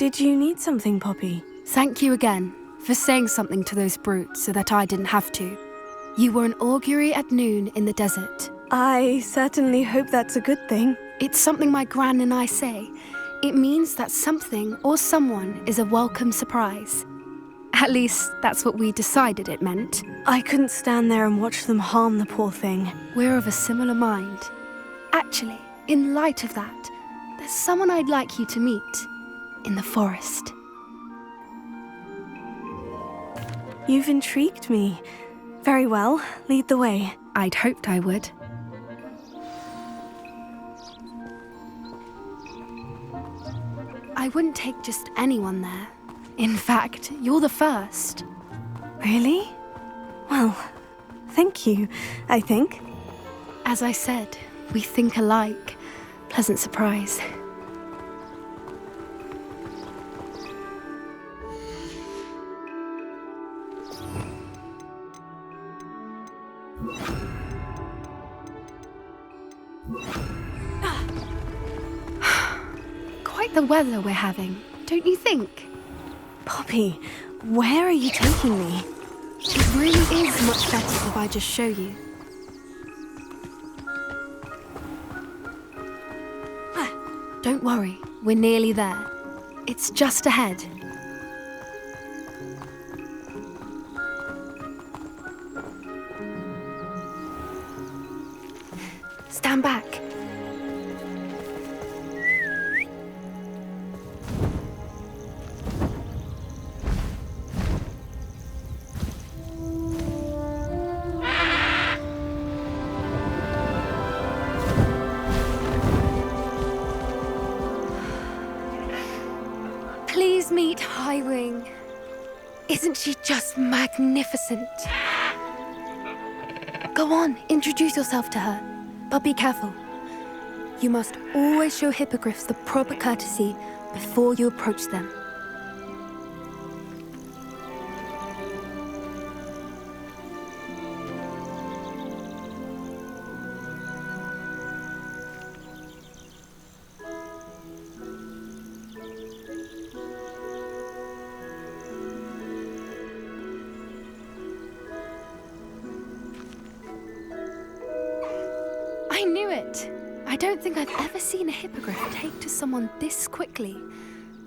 Did you need something, Poppy? Thank you again for saying something to those brutes so that I didn't have to. You were an augury at noon in the desert. I certainly hope that's a good thing. It's something my gran and I say. It means that something or someone is a welcome surprise. At least, that's what we decided it meant. I couldn't stand there and watch them harm the poor thing. We're of a similar mind. Actually, in light of that, there's someone I'd like you to meet in the forest. You've intrigued me. Very well, lead the way. I'd hoped I would. I wouldn't take just anyone there. In fact, you're the first. Really? Well, thank you, I think. As I said, we think alike. Pleasant surprise. Quite the weather we're having, don't you think? Poppy, where are you taking me? It really is much better if I just show you. Don't worry, we're nearly there. It's just ahead. Stand back. Please meet Highwing. Isn't she just magnificent? Go on, introduce yourself to her. But be careful. You must always show hippogriffs the proper courtesy before you approach them. I knew it! I don't think I've ever seen a hippogriff take to someone this quickly.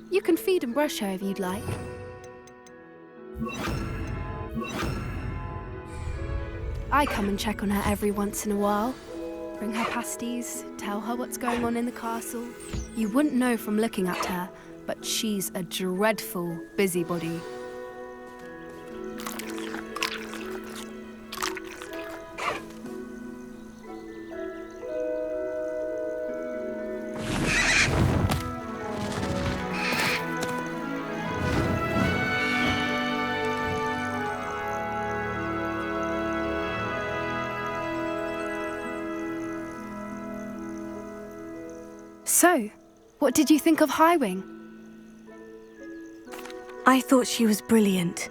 You can feed and brush her if you'd like. I come and check on her every once in a while. Bring her pasties, tell her what's going on in the castle. You wouldn't know from looking at her, but she's a dreadful busybody. So, what did you think of Highwing? I thought she was brilliant.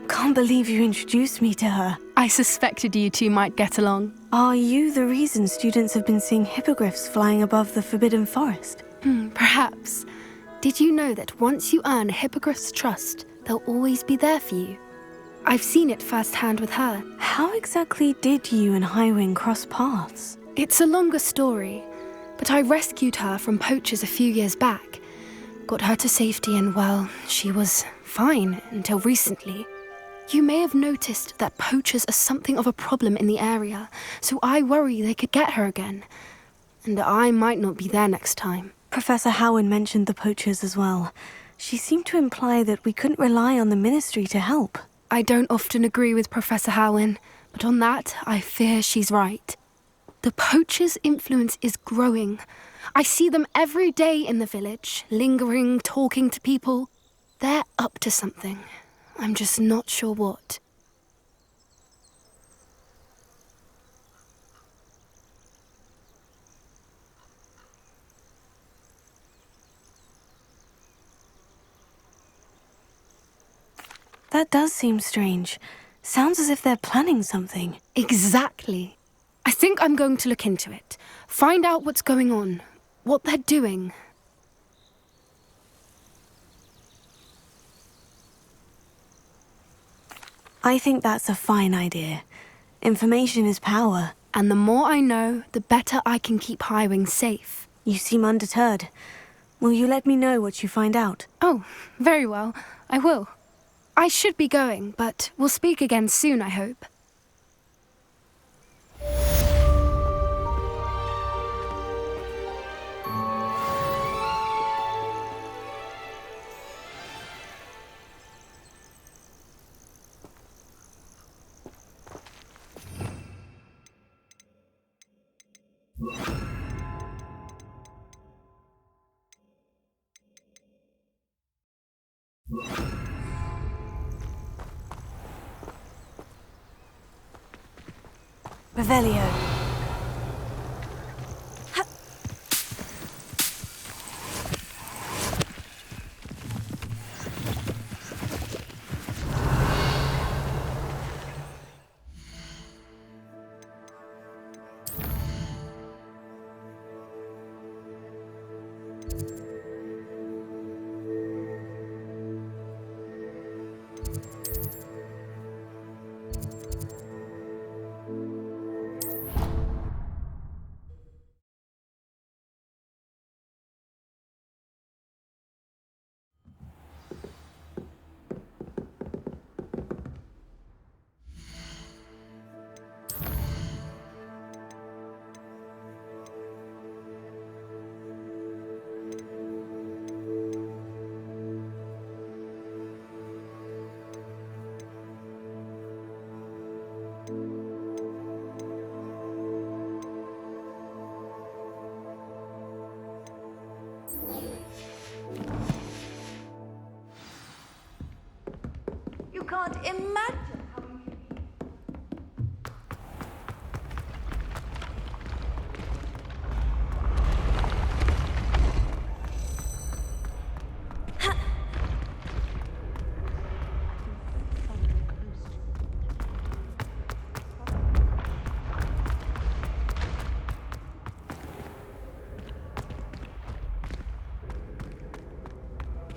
Can't believe you introduced me to her. I suspected you two might get along. Are you the reason students have been seeing hippogriffs flying above the Forbidden Forest? Perhaps. Did you know that once you earn a hippogriff's trust, they'll always be there for you? I've seen it firsthand with her. How exactly did you and Highwing cross paths? It's a longer story, but I rescued her from poachers a few years back. Got her to safety and, well, she was fine until recently. You may have noticed that poachers are something of a problem in the area, so I worry they could get her again. And I might not be there next time. Professor Howin mentioned the poachers as well. She seemed to imply that we couldn't rely on the ministry to help. I don't often agree with Professor Howin, but on that, I fear she's right. The poachers' influence is growing. I see them every day in the village, lingering, talking to people. They're up to something. I'm just not sure what. That does seem strange. Sounds as if they're planning something. Exactly. I think I'm going to look into it. Find out what's going on, what they're doing. I think that's a fine idea. Information is power. And the more I know, the better I can keep Highwing safe. You seem undeterred. Will you let me know what you find out? Oh, very well. I will. I should be going, but we'll speak again soon, I hope. Revelio. You can't imagine how you can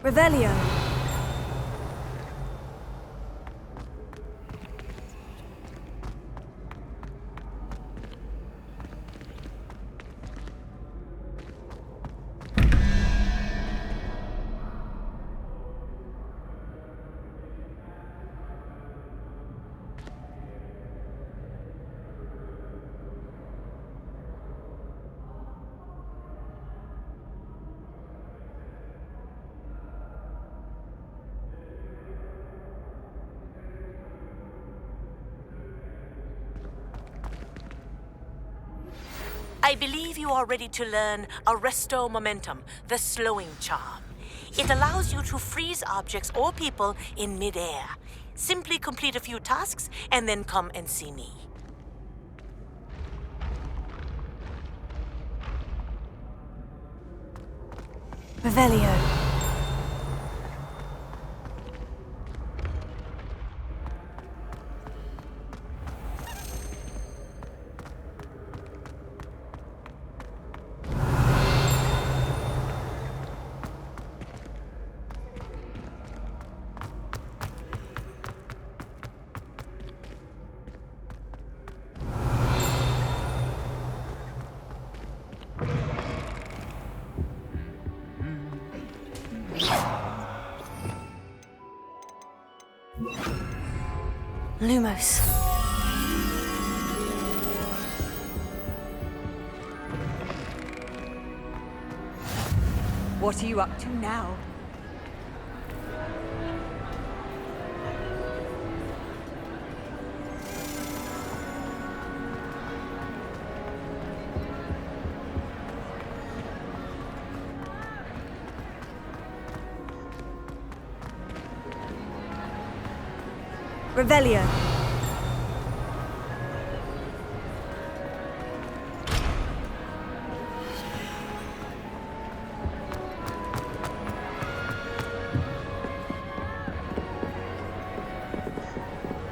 be. Revelio. I believe you are ready to learn Arresto Momentum, the slowing charm. It allows you to freeze objects or people in midair. Simply complete a few tasks and then come and see me. Revelio. Lumos. What are you up to now? Revelio.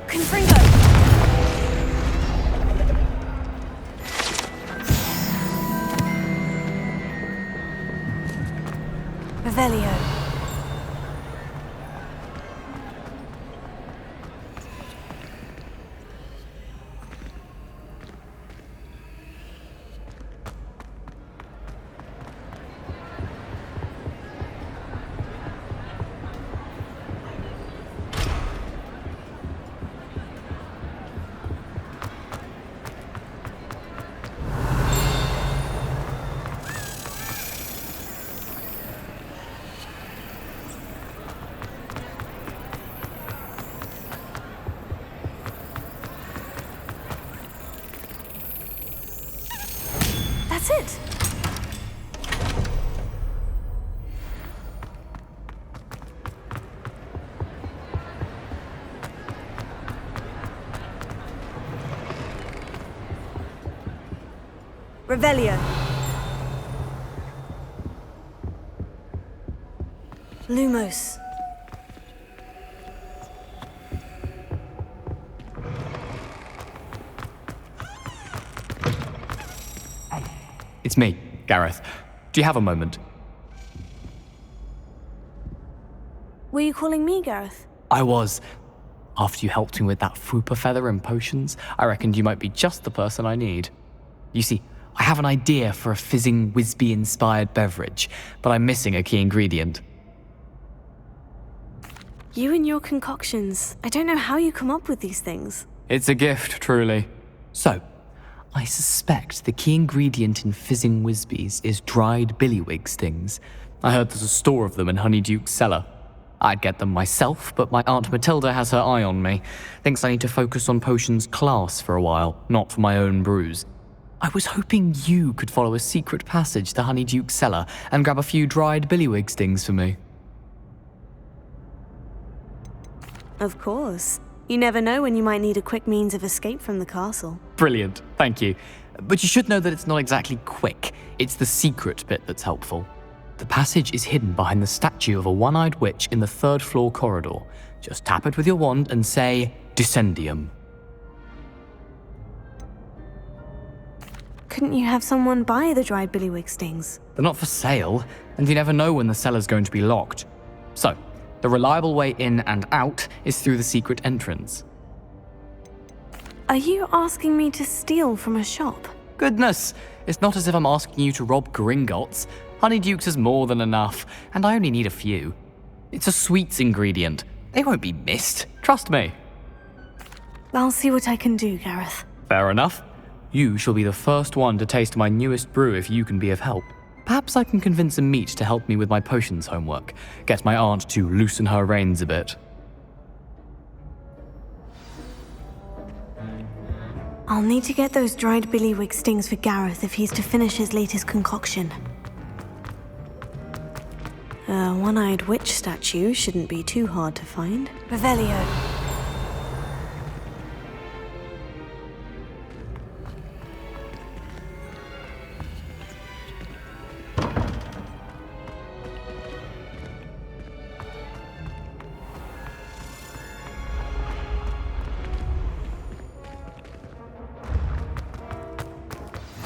Confringo. Revelio. That's it. Revelio. Lumos. It's me, Gareth. Do you have a moment? Were you calling me, Gareth? I was. After you helped me with that Fupa feather and potions, I reckoned you might be just the person I need. You see, I have an idea for a fizzing Wisby-inspired beverage, but I'm missing a key ingredient. You and your concoctions. I don't know how you come up with these things. It's a gift, truly. So, I suspect the key ingredient in fizzing Wisbies is dried billywig stings. I heard there's a store of them in Honeyduke's cellar. I'd get them myself, but my Aunt Matilda has her eye on me. Thinks I need to focus on potions class for a while, not for my own brews. I was hoping you could follow a secret passage to Honeyduke's cellar and grab a few dried billywig stings for me. Of course. You never know when you might need a quick means of escape from the castle. Brilliant, thank you. But you should know that it's not exactly quick. It's the secret bit that's helpful. The passage is hidden behind the statue of a one-eyed witch in the third-floor corridor. Just tap it with your wand and say, Descendium. Couldn't you have someone buy the dried billywig stings? They're not for sale, and you never know when the cellar's going to be locked. So, the reliable way in and out is through the secret entrance. Are you asking me to steal from a shop? Goodness, it's not as if I'm asking you to rob Gringotts. Honeyduke's is more than enough, and I only need a few. It's a sweets ingredient. They won't be missed, trust me. I'll see what I can do, Gareth. Fair enough. You shall be the first one to taste my newest brew if you can be of help. Perhaps I can convince a meat to help me with my potions homework. Get my aunt to loosen her reins a bit. I'll need to get those dried billywig stings for Gareth if he's to finish his latest concoction. A one-eyed witch statue shouldn't be too hard to find. Revelio.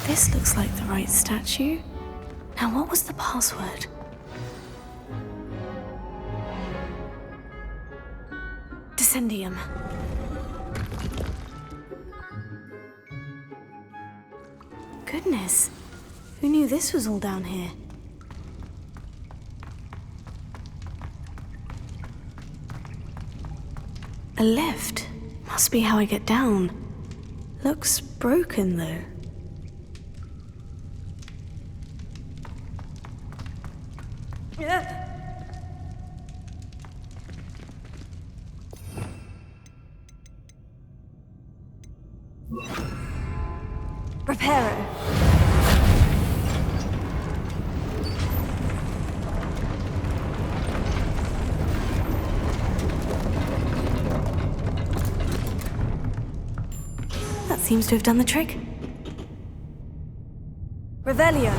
This looks like the right statue. Now, what was the password? Descendium. Goodness, who knew this was all down here? A lift. Must be how I get down. Looks broken, though. Reparo. That seems to have done the trick. Revelio.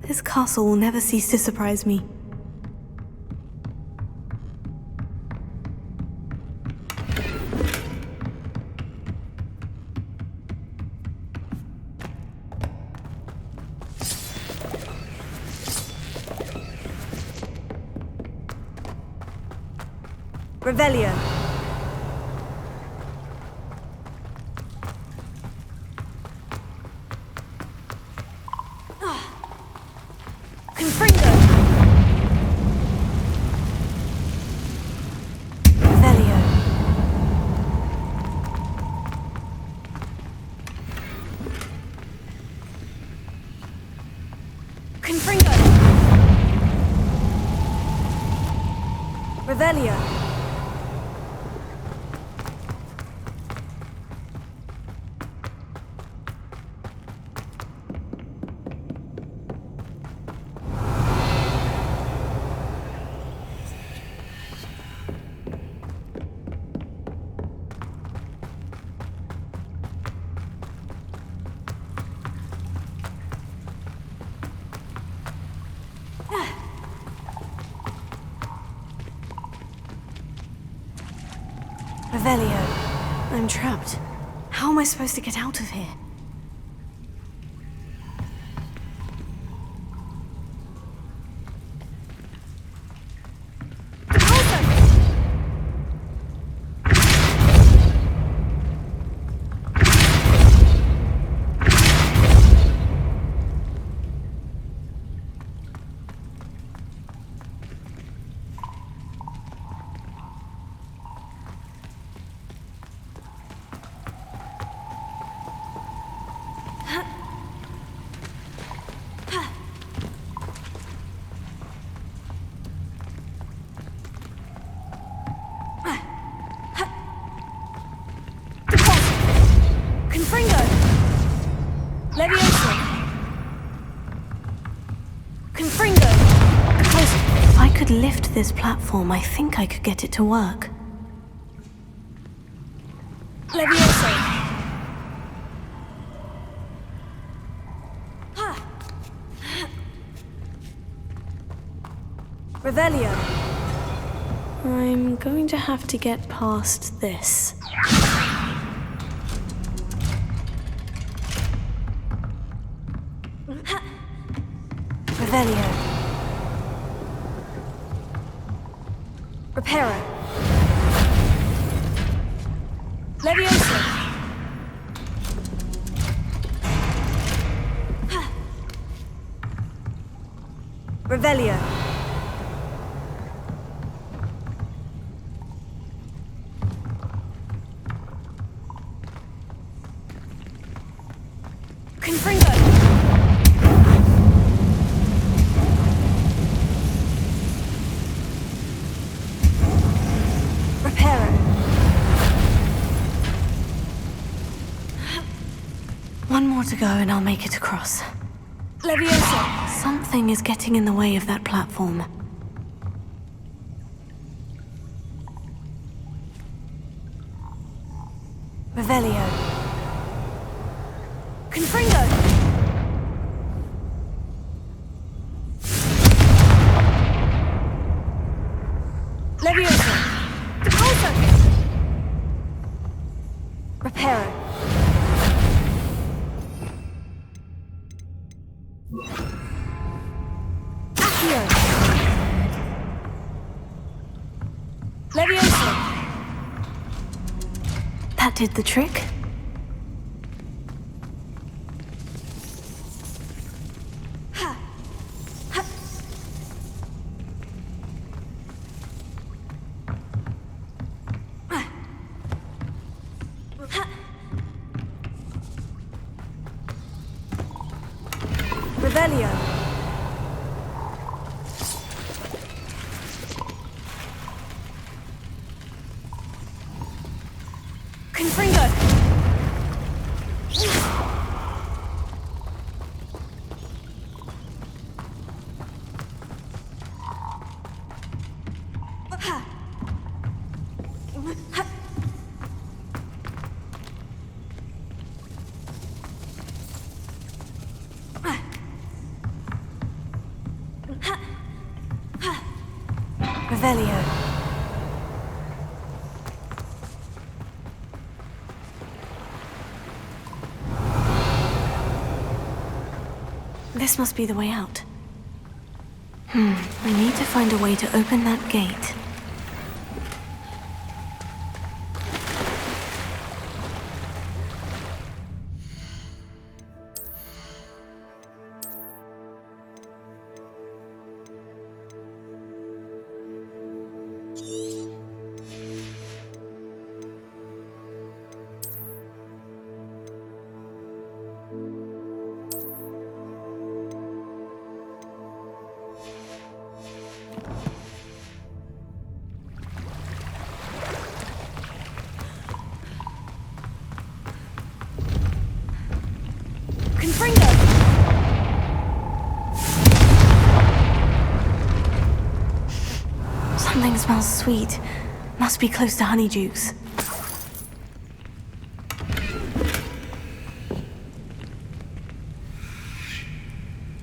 This castle will never cease to surprise me. Revelio. Confringo! Revelio! Revelio. I'm trapped. How am I supposed to get out of here? Confringo! Leviosa! Confringo! If I could lift this platform, I think I could get it to work. Leviosa! Revelio! I'm going to have to get past this. Revelio. Reparo. Leviosa. Revelio. Confringo. One more to go and I'll make it across. Leviosa! Something is getting in the way of that platform. Revelio. Confringo! Leviosa! Depulso! Reparo. Accio! Leviosa! That did the trick. Revelio. Confringo. Revelio. This must be the way out. I need to find a way to open that gate. Something smells sweet. Must be close to Honeydukes.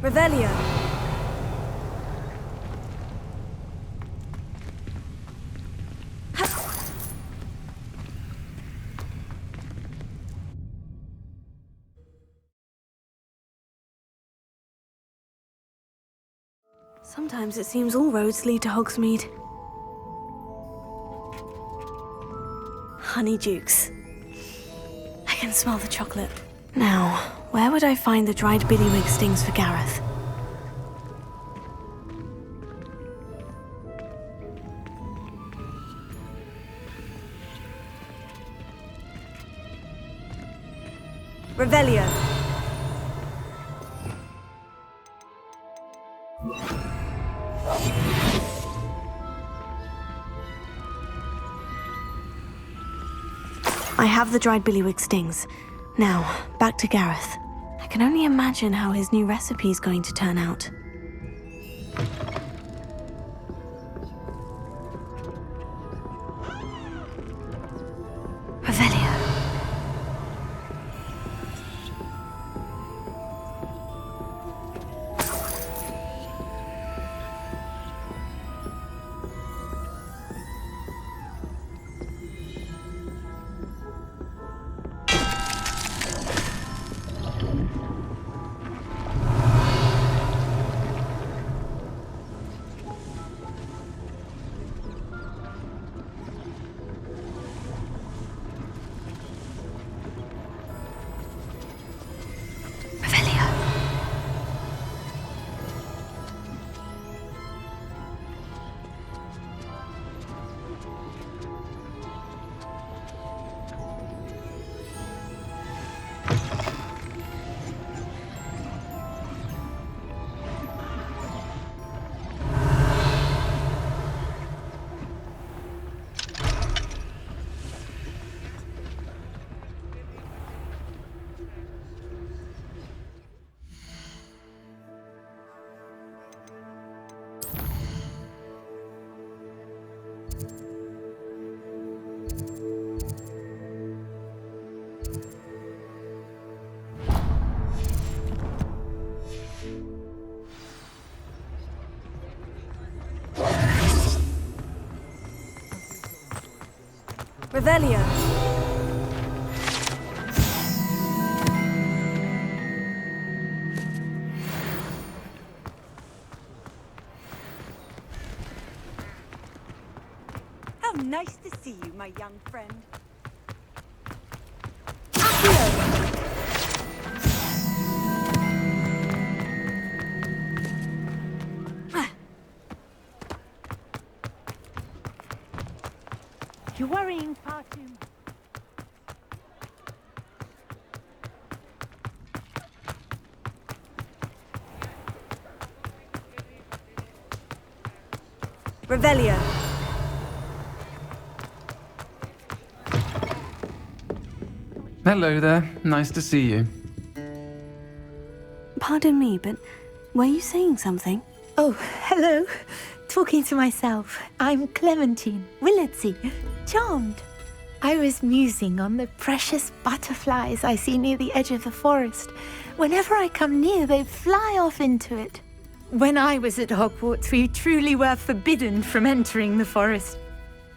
Revelio. Sometimes it seems all roads lead to Hogsmeade. Honeydukes. I can smell the chocolate. Now, where would I find the dried billywig stings for Gareth? Revelio. I have the dried billywig stings. Now, back to Gareth. I can only imagine how his new recipe's going to turn out. Revelio. Revelio. How nice to see you, my young friend. You're worrying far too much. Revelio. Hello there. Nice to see you. Pardon me, but were you saying something? Oh, hello. Talking to myself. I'm Clementine Willardsey. Charmed. I was musing on the precious butterflies I see near the edge of the forest. Whenever I come near, they fly off into it. When I was at Hogwarts, we truly were forbidden from entering the forest.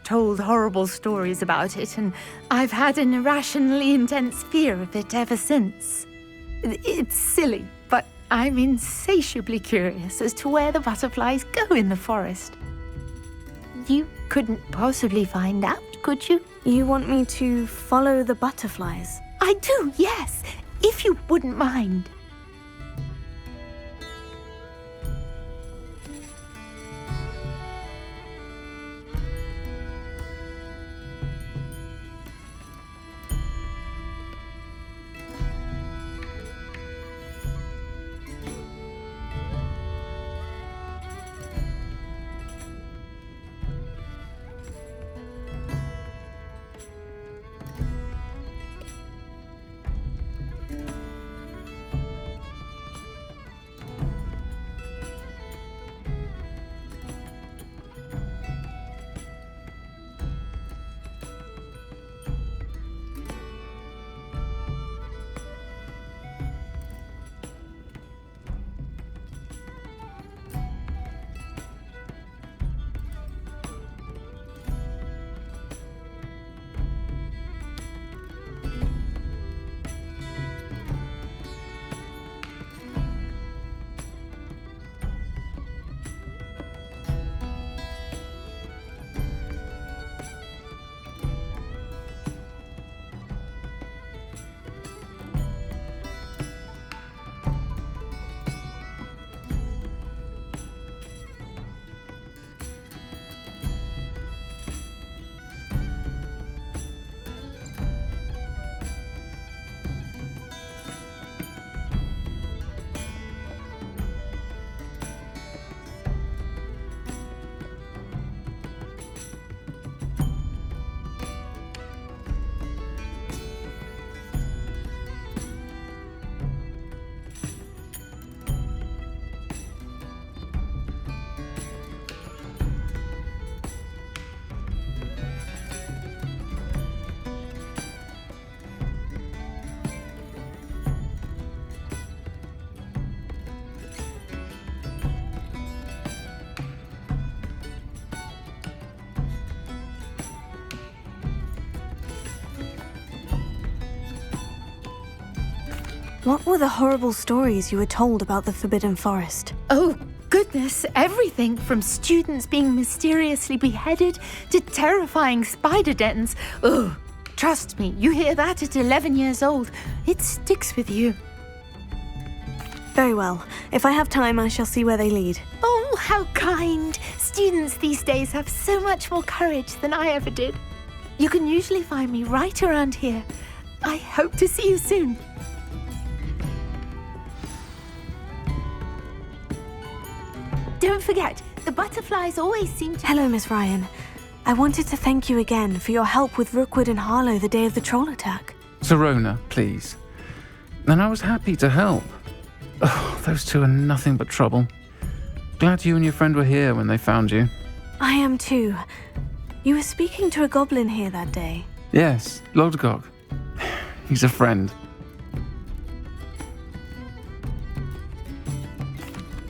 Told horrible stories about it, and I've had an irrationally intense fear of it ever since. It's silly, but I'm insatiably curious as to where the butterflies go in the forest. You couldn't possibly find out, could you? You want me to follow the butterflies? I do, yes, if you wouldn't mind. What were the horrible stories you were told about the Forbidden Forest? Oh, goodness, everything from students being mysteriously beheaded to terrifying spider dens. Oh, trust me, you hear that at 11 years old, it sticks with you. Very well. If I have time, I shall see where they lead. Oh, how kind! Students these days have so much more courage than I ever did. You can usually find me right around here. I hope to see you soon. Don't forget, the butterflies always seem to... Hello, Miss Ryan. I wanted to thank you again for your help with Rookwood and Harlow the day of the troll attack. Sirona, please. And I was happy to help. Oh, those two are nothing but trouble. Glad you and your friend were here when they found you. I am too. You were speaking to a goblin here that day. Yes, Lodgok. He's a friend.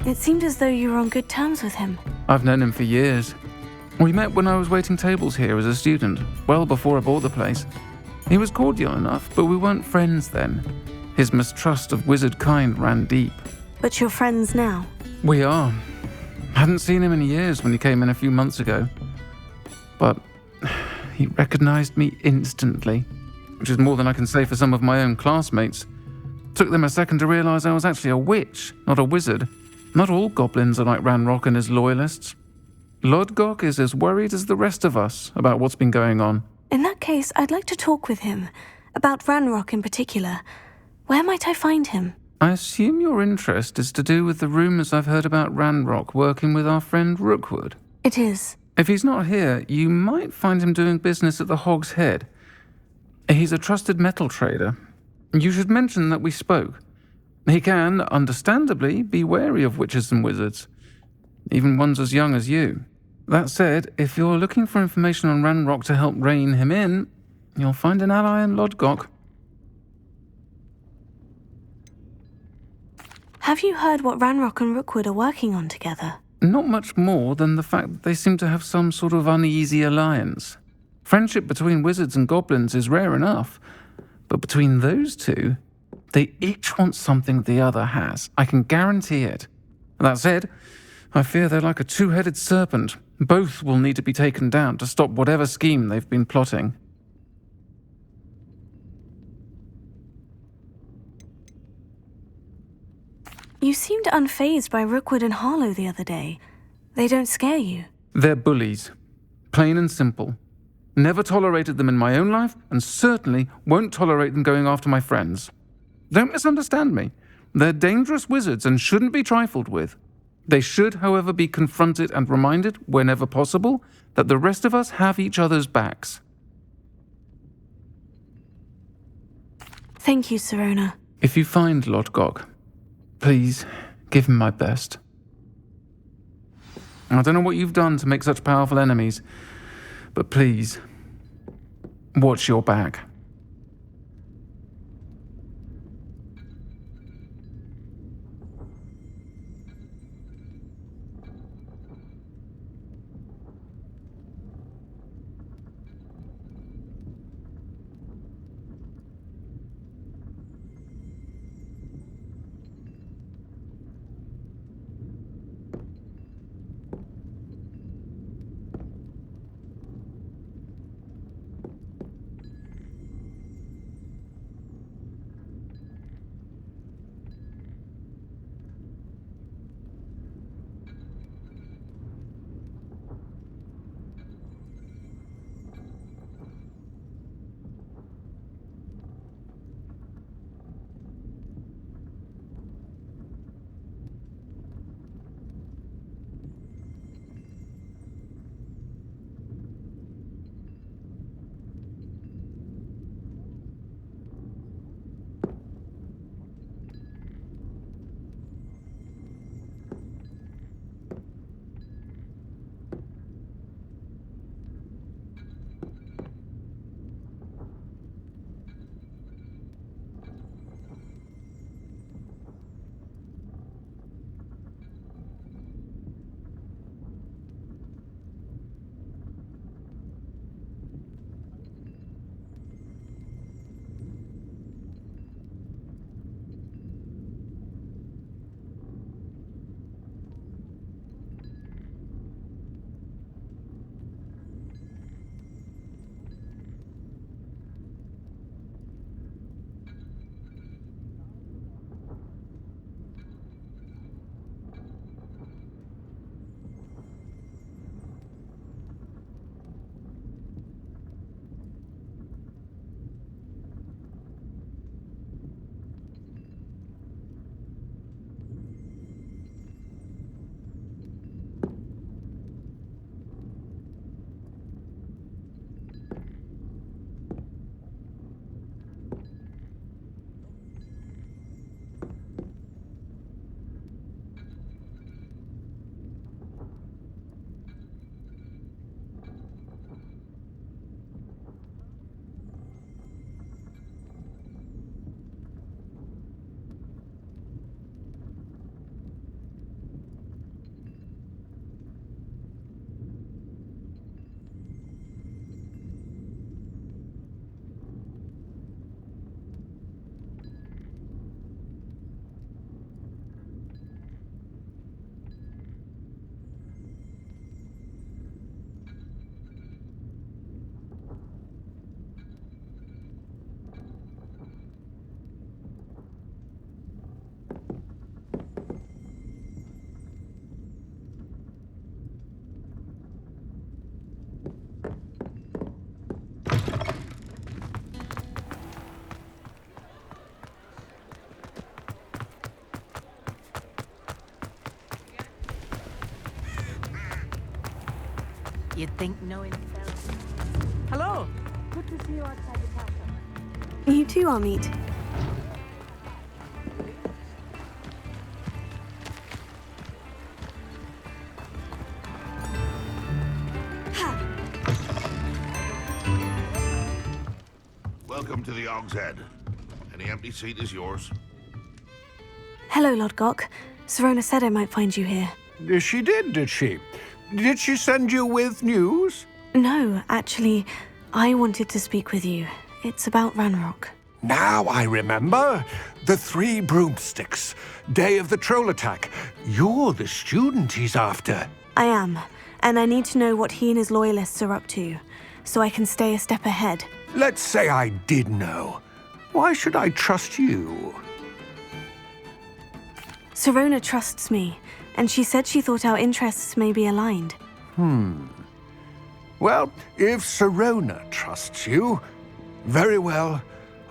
It seemed as though you were on good terms with him. I've known him for years. We met when I was waiting tables here as a student, well before I bought the place. He was cordial enough, but we weren't friends then. His mistrust of wizard kind ran deep. But you're friends now. We are. Hadn't seen him in years when he came in a few months ago. But he recognized me instantly, which is more than I can say for some of my own classmates. Took them a second to realize I was actually a witch, not a wizard. Not all goblins are like Ranrock and his loyalists. Lodgok is as worried as the rest of us about what's been going on. In that case, I'd like to talk with him. About Ranrock in particular. Where might I find him? I assume your interest is to do with the rumors I've heard about Ranrock working with our friend Rookwood. It is. If he's not here, you might find him doing business at the Hog's Head. He's a trusted metal trader. You should mention that we spoke. He can, understandably, be wary of witches and wizards, even ones as young as you. That said, if you're looking for information on Ranrock to help rein him in, you'll find an ally in Lodgok. Have you heard what Ranrock and Rookwood are working on together? Not much more than the fact that they seem to have some sort of uneasy alliance. Friendship between wizards and goblins is rare enough, but between those two, they each want something the other has. I can guarantee it. That said, I fear they're like a two-headed serpent. Both will need to be taken down to stop whatever scheme they've been plotting. You seemed unfazed by Rookwood and Harlow the other day. They don't scare you. They're bullies. Plain and simple. Never tolerated them in my own life, and certainly won't tolerate them going after my friends. Don't misunderstand me. They're dangerous wizards and shouldn't be trifled with. They should, however, be confronted and reminded, whenever possible, that the rest of us have each other's backs. Thank you, Sirona. If you find Lodgok, please give him my best. I don't know what you've done to make such powerful enemies, but please, watch your back. You'd think knowing Hello. Good to see you outside the castle. You too, Amit. Welcome to the Og's Head. Any empty seat is yours. Hello, Lodgok. Serona said I might find you here. She did she? Did she send you with news? No, actually, I wanted to speak with you. It's about Ranrock. Now I remember. The 3 broomsticks. Day of the troll attack. You're the student he's after. I am, and I need to know what he and his loyalists are up to, so I can stay a step ahead. Let's say I did know. Why should I trust you? Serona trusts me, and she said she thought our interests may be aligned. Well, if Serona trusts you, very well.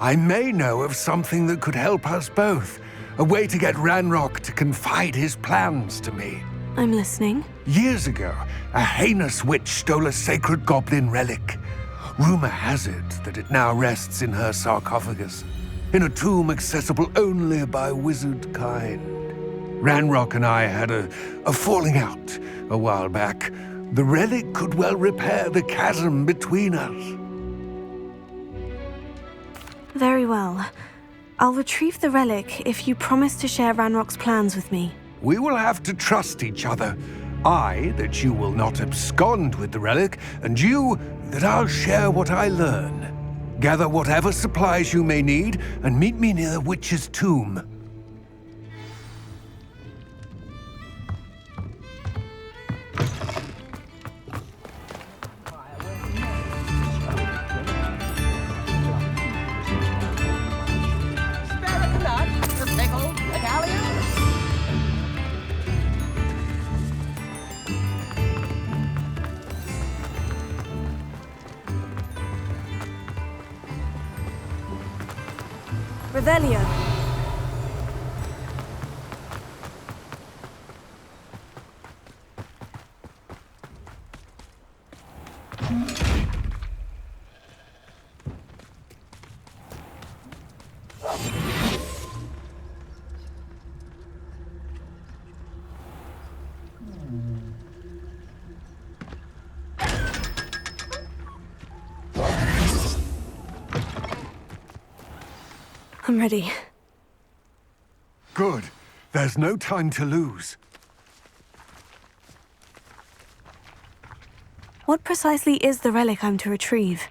I may know of something that could help us both. A way to get Ranrock to confide his plans to me. I'm listening. Years ago, a heinous witch stole a sacred goblin relic. Rumor has it that it now rests in her sarcophagus, in a tomb accessible only by wizard kind. Ranrock and I had a falling out a while back. The relic could well repair the chasm between us. Very well. I'll retrieve the relic if you promise to share Ranrock's plans with me. We will have to trust each other. I, that you will not abscond with the relic, and you, that I'll share what I learn. Gather whatever supplies you may need, and meet me near the witch's tomb. Revelio. I'm ready. Good. There's no time to lose. What precisely is the relic I'm to retrieve?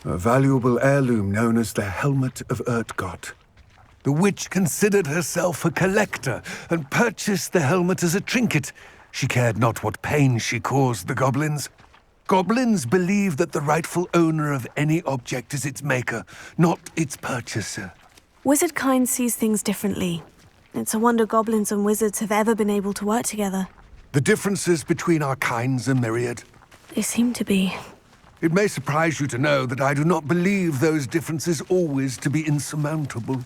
A valuable heirloom known as the Helmet of Urtgott. The witch considered herself a collector and purchased the helmet as a trinket. She cared not what pain she caused the goblins. Goblins believe that the rightful owner of any object is its maker, not its purchaser. Wizard kind sees things differently. It's a wonder goblins and wizards have ever been able to work together. The differences between our kinds are myriad. They seem to be. It may surprise you to know that I do not believe those differences always to be insurmountable.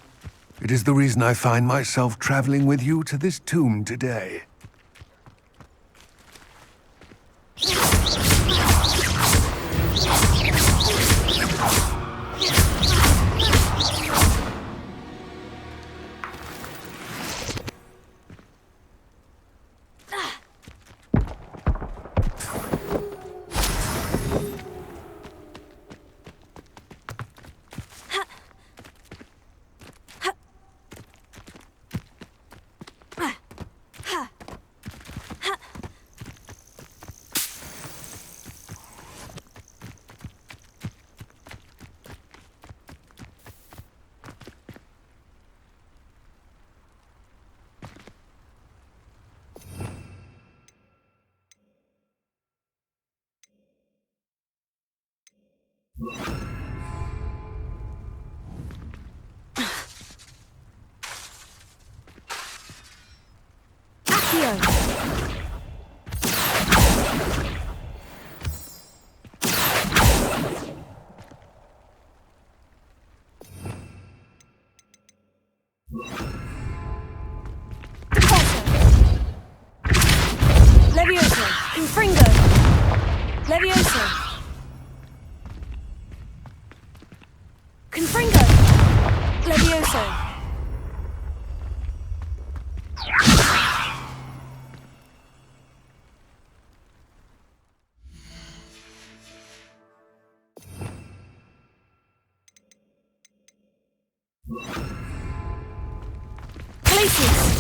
It is the reason I find myself traveling with you to this tomb today. Levioso! Confringo! Levioso! Places!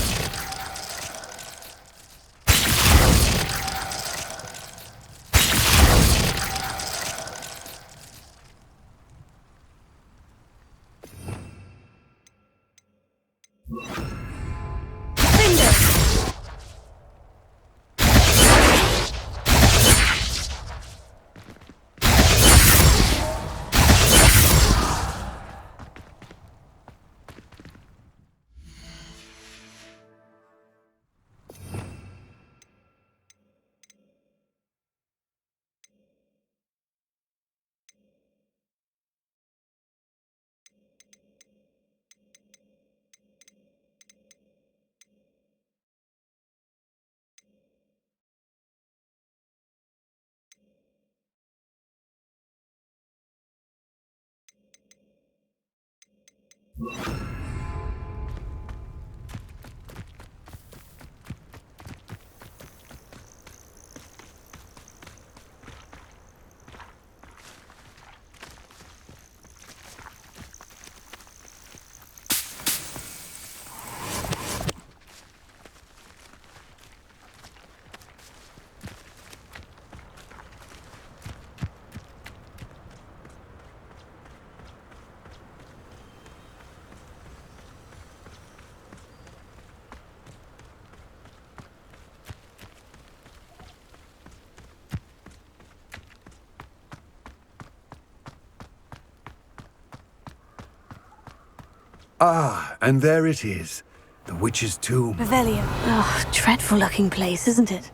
Ah, and there it is. The witch's tomb. Revelio. Oh, dreadful looking place, isn't it?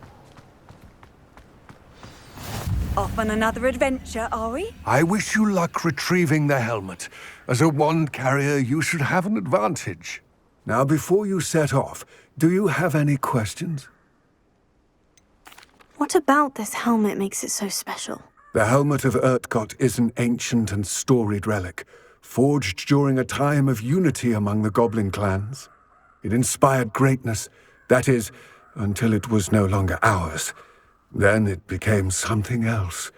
Off on another adventure, are we? I wish you luck retrieving the helmet. As a wand carrier, you should have an advantage. Now, before you set off, do you have any questions? What about this helmet makes it so special? The helmet of Urtkot is an ancient and storied relic, forged during a time of unity among the goblin clans. It inspired greatness, that is, until it was no longer ours. Then it became something else.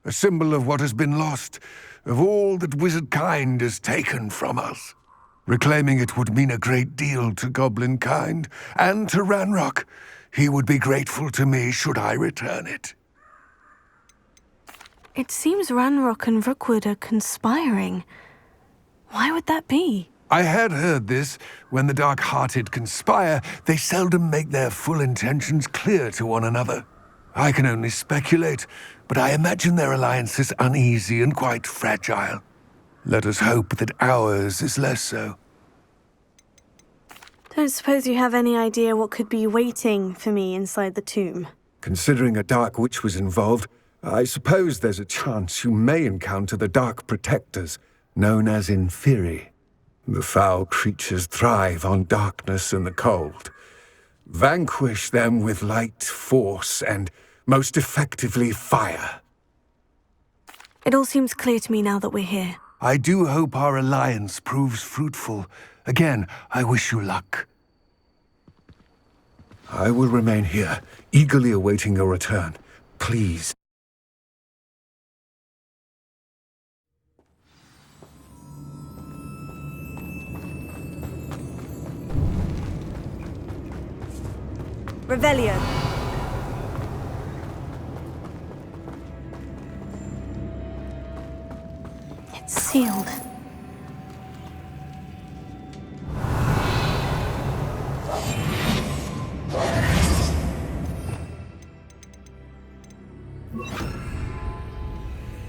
A symbol of what has been lost, of all that wizard kind has taken from us. Reclaiming it would mean a great deal to goblin kind, and to Ranrock. He would be grateful to me should I return it. It seems Ranrock and Rookwood are conspiring. Why would that be? I had heard this. When the dark-hearted conspire, they seldom make their full intentions clear to one another. I can only speculate, but I imagine their alliance is uneasy and quite fragile. Let us hope that ours is less so. Don't suppose you have any idea what could be waiting for me inside the tomb? Considering a Dark Witch was involved, I suppose there's a chance you may encounter the Dark Protectors, known as Inferi. The foul creatures thrive on darkness and the cold. Vanquish them with light, force, and most effectively fire. It all seems clear to me now that we're here. I do hope our alliance proves fruitful. Again, I wish you luck. I will remain here, eagerly awaiting your return. Please. Revelio. It's sealed.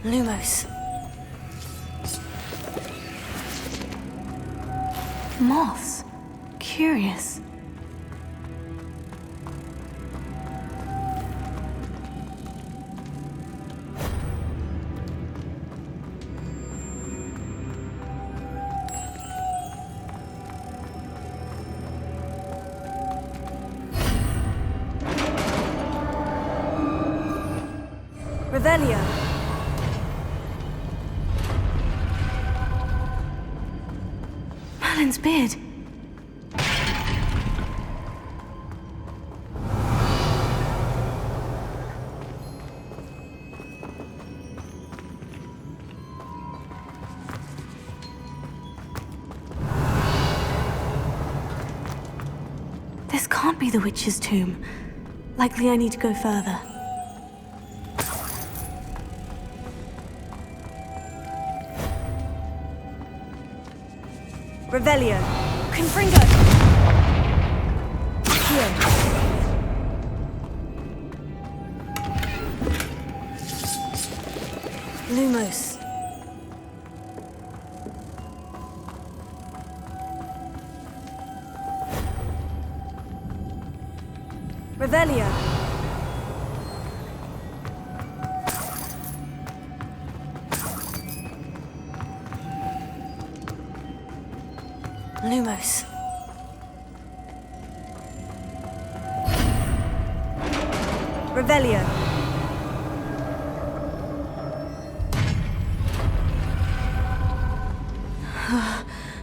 Lumos. Moths. Curious. Revelio. Merlin's beard. This can't be the witch's tomb. Likely I need to go further. Revelio. Confringo. Here. Lumos. Revelio. Lumos. Revelio.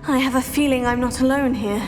I have a feeling I'm not alone here.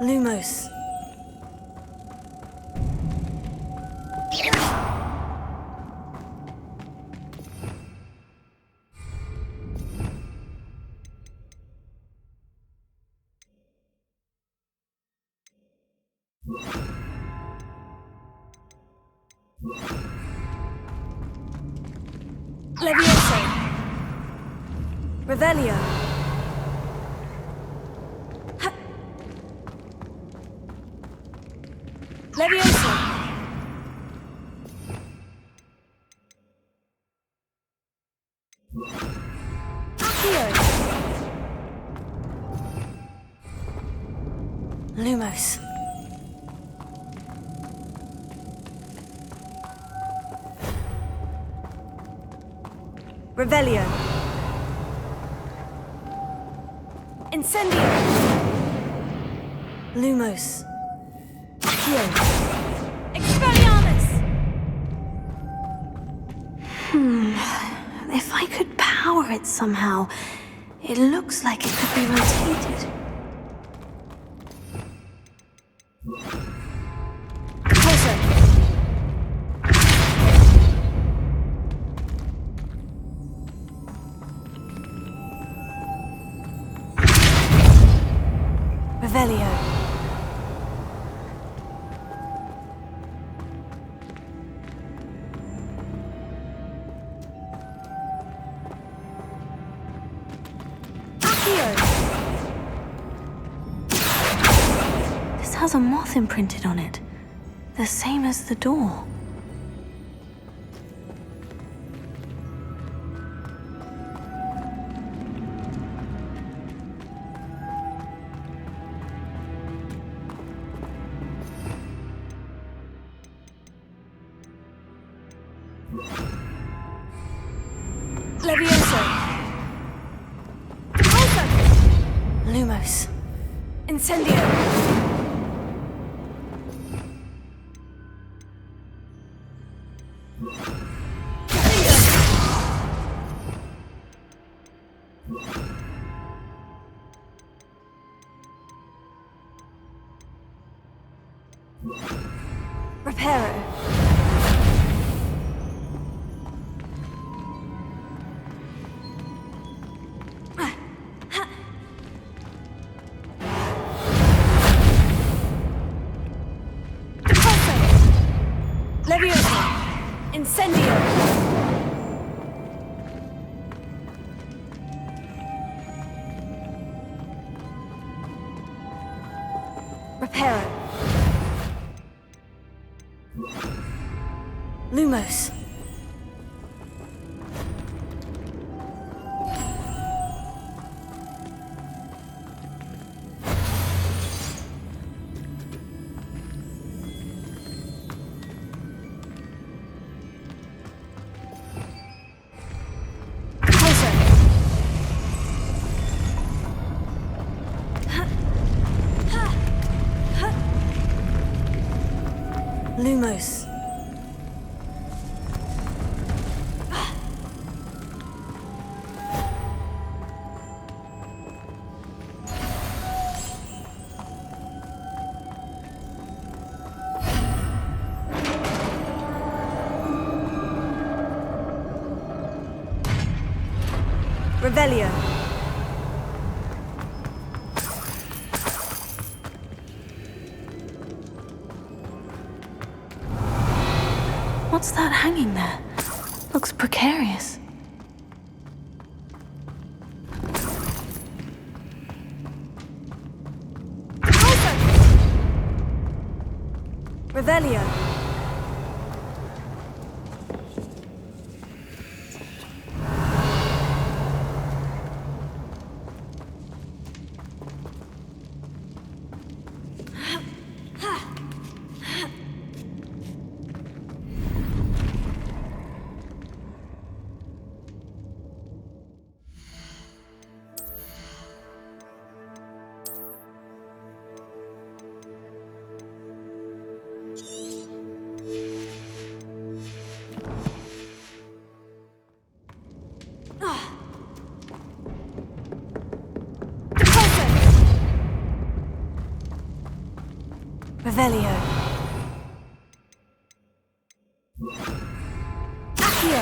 Lumos. Levioso. Revelio. Levioso. Accio. Lumos. Revelio. Incendio. Lumos. Accio. Expelliarmus! If I could power it somehow, it looks like it could be rotated. Closer. Revelio. Accio. has a moth imprinted on it, the same as the door. Levioso! Lumos. Incendio! Reparo. Levioso! Incendio! Reparo. Lumos. Lumos. Revelio! What's that hanging there? Looks precarious. Revelio! Revelio. Accio!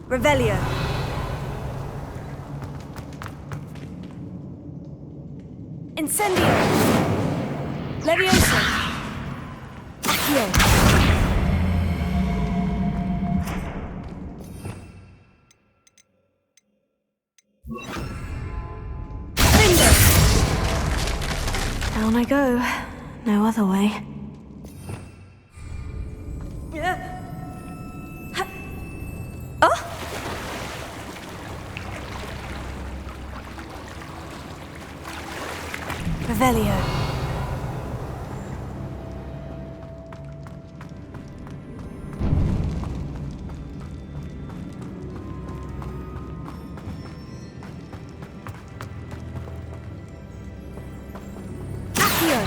Revelio! Incendio! Levioso! Accio! Finger! Down I go. No other way. Revelio. Accio!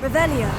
Revelio!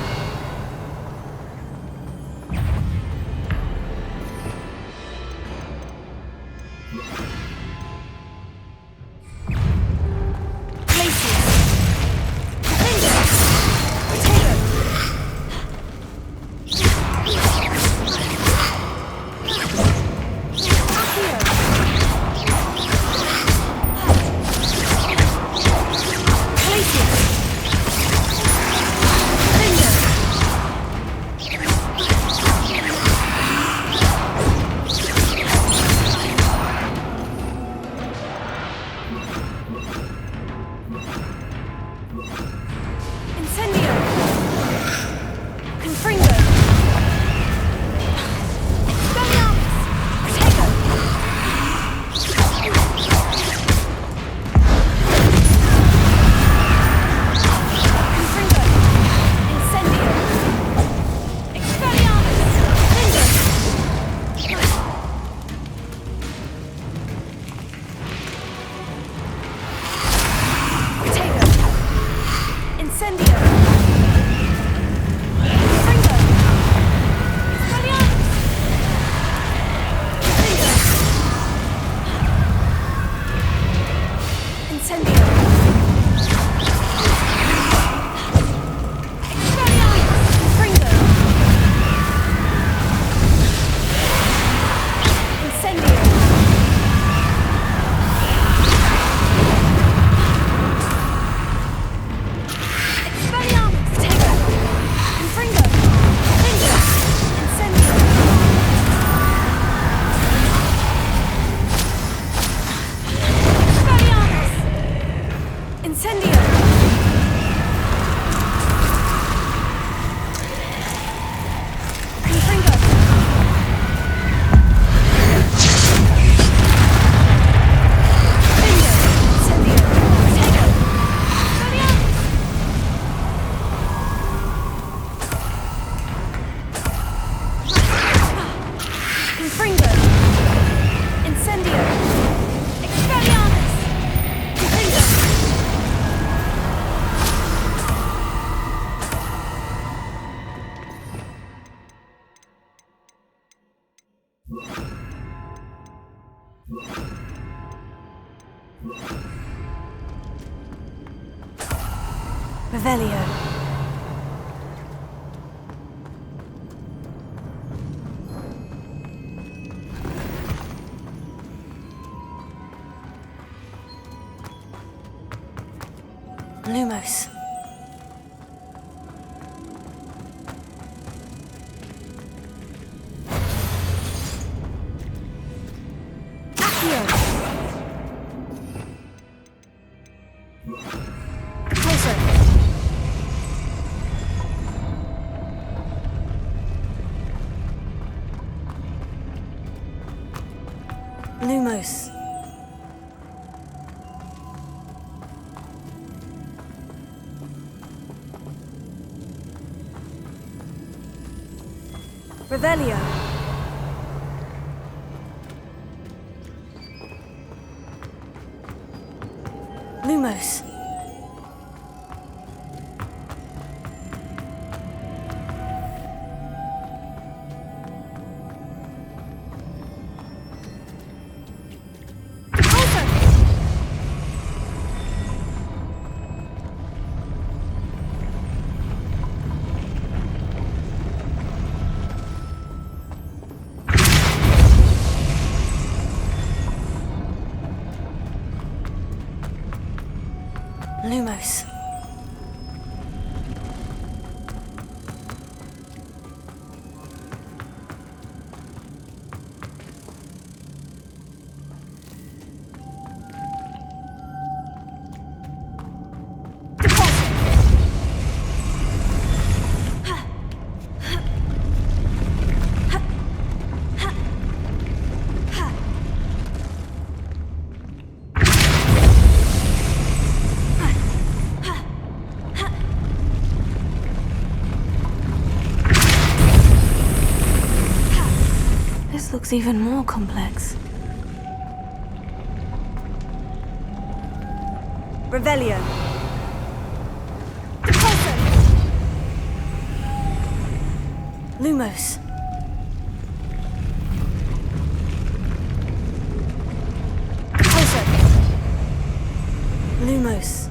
Revelio. Lumos. Accio. Closer. Lumos. Revelio. Lumos. Lumos. This looks even more complex. Revelio. Lumos. Lumos.